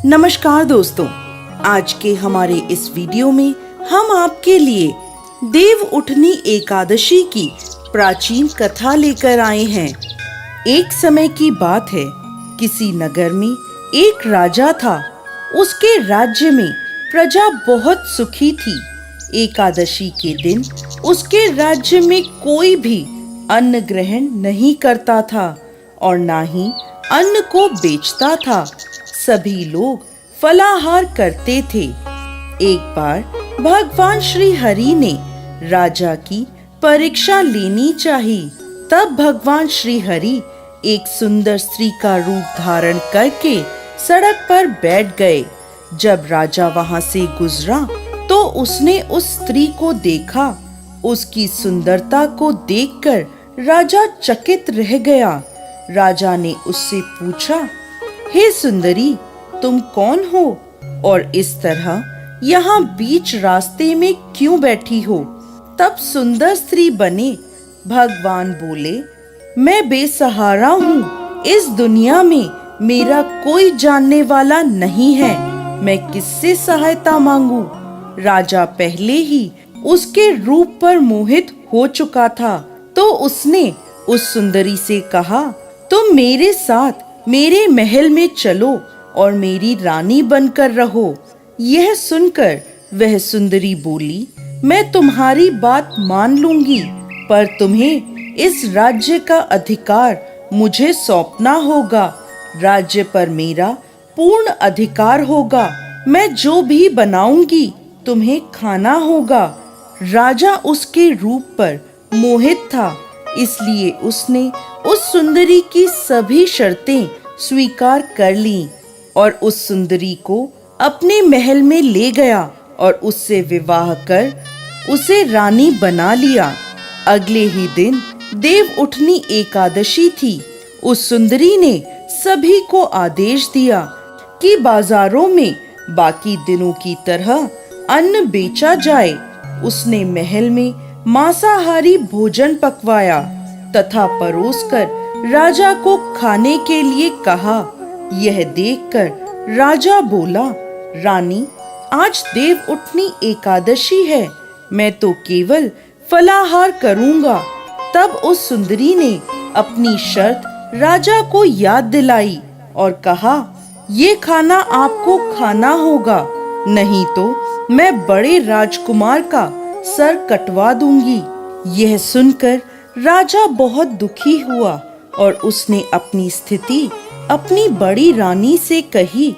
नमस्कार दोस्तों, आज के हमारे इस वीडियो में हम आपके लिए देव उठनी एकादशी की प्राचीन कथा लेकर आए हैं। एक समय की बात है, किसी नगर में एक राजा था। उसके राज्य में प्रजा बहुत सुखी थी। एकादशी के दिन उसके राज्य में कोई भी अन्न ग्रहण नहीं करता था और ना ही अन्न को बेचता था। सभी लोग फलाहार करते थे। एक बार भगवान श्री हरि ने राजा की परीक्षा लेनी चाहिए। तब भगवान श्री हरि एक सुंदर स्त्री का रूप धारण करके सड़क पर बैठ गए। जब राजा वहां से गुजरा तो उसने उस स्त्री को देखा। उसकी सुंदरता को देखकर राजा चकित रह गया। राजा ने उससे पूछा, हे सुंदरी, तुम कौन हो और इस तरह यहाँ बीच रास्ते में क्यों बैठी हो? तब सुंदर स्त्री बने भगवान बोले, मैं बेसहारा हूँ। इस दुनिया में मेरा कोई जानने वाला नहीं है। मैं किससे सहायता मांगू? राजा पहले ही उसके रूप पर मोहित हो चुका था, तो उसने उस सुंदरी से कहा, तुम मेरे साथ मेरे महल में चलो और मेरी रानी बनकर रहो। यह सुनकर वह सुंदरी बोली, मैं तुम्हारी बात मान लूंगी, पर तुम्हें इस राज्य का अधिकार मुझे सौंपना होगा। राज्य पर मेरा पूर्ण अधिकार होगा। मैं जो भी बनाऊंगी तुम्हें खाना होगा। राजा उसके रूप पर मोहित था, इसलिए उसने उस सुंदरी की सभी शर्तें स्वीकार कर लीं और उस सुंदरी को अपने महल में ले गया और उससे विवाह कर उसे रानी बना लिया। अगले ही दिन देव उठनी एकादशी थी। उस सुंदरी ने सभी को आदेश दिया कि बाजारों में बाकी दिनों की तरह अन्न बेचा जाए। उसने महल में मांसाहारी भोजन पकवाया तथा परोसकर राजा को खाने के लिए कहा। यह देखकर राजा बोला, रानी, आज देव उठनी एकादशी है, मैं तो केवल फलाहार करूंगा। तब उस सुंदरी ने अपनी शर्त राजा को याद दिलाई और कहा, ये खाना आपको खाना होगा, नहीं तो मैं बड़े राजकुमार का सर कटवा दूंगी। यह सुनकर राजा बहुत दुखी हुआ और उसने अपनी स्थिति अपनी बड़ी रानी से कही।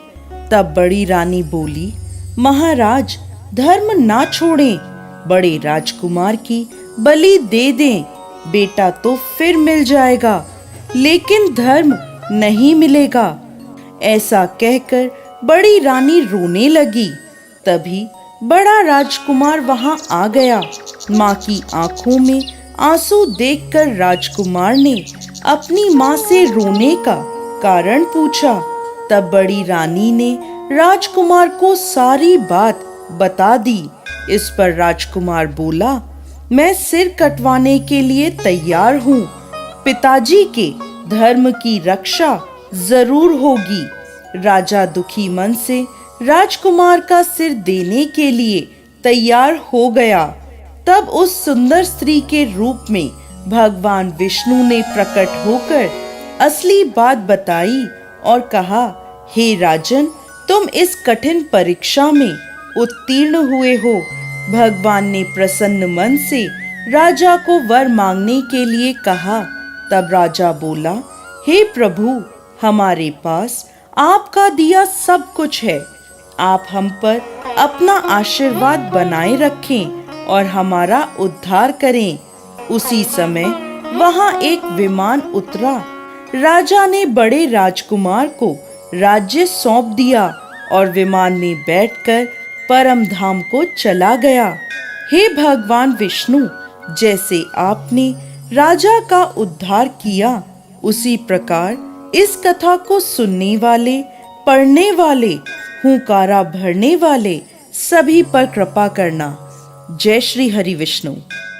तब बड़ी रानी बोली, महाराज, धर्म ना छोड़ें, बड़े राजकुमार की बलि दे दें। बेटा तो फिर मिल जाएगा, लेकिन धर्म नहीं मिलेगा। ऐसा कहकर बड़ी रानी रोने लगी। तभी बड़ा राजकुमार वहां आ गया। माँ की आंखों में आंसू देखकर राजकुमार ने अपनी माँ से रोने का कारण पूछा। तब बड़ी रानी ने राजकुमार को सारी बात बता दी। इस पर राजकुमार बोला, मैं सिर कटवाने के लिए तैयार हूँ। पिताजी के धर्म की रक्षा जरूर होगी। राजा दुखी मन से राजकुमार का सिर देने के लिए तैयार हो गया। तब उस सुंदर स्त्री के रूप में भगवान विष्णु ने प्रकट होकर असली बात बताई और कहा, हे राजन, तुम इस कठिन परीक्षा में उत्तीर्ण हुए हो। भगवान ने प्रसन्न मन से राजा को वर मांगने के लिए कहा। तब राजा बोला, हे प्रभु, हमारे पास आपका दिया सब कुछ है। आप हम पर अपना आशीर्वाद बनाए रखें और हमारा उद्धार करें। उसी समय वहां एक विमान उतरा। राजा ने बड़े राजकुमार को राज्य सौंप दिया और विमान में बैठकर परम धाम को चला गया। हे भगवान विष्णु, जैसे आपने राजा का उद्धार किया, उसी प्रकार इस कथा को सुनने वाले, पढ़ने वाले, हुंकारा भरने वाले सभी पर कृपा करना। जय श्री हरि विष्णु।